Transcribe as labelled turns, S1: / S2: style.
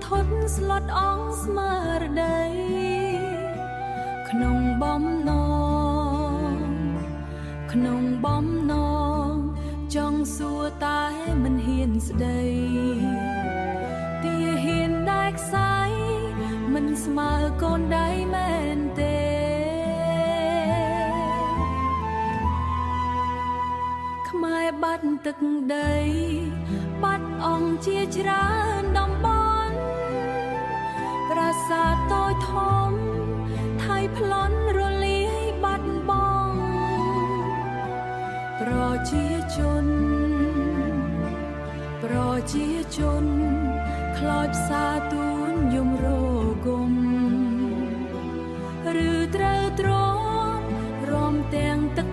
S1: ធន់ស្លត់អងស្មារតីក្នុងបំណងក្នុងបំណងចង់សួរតែមិនហ៊ានស្ដីទាហ៊ានដែរខ្សែមិនស្មើកូនដៃមែនទេខ្មែរបាត់ទឹកដីបាត់អង្គជាច្រើនតំបន់ប្រាសាទតូចធំថៃប្លន់រលាយបាត់បង់ប្រជាជនខ្លោចផ្សាទូនយំរគំឬត្រូវទ្រាំរំទាំងទឹក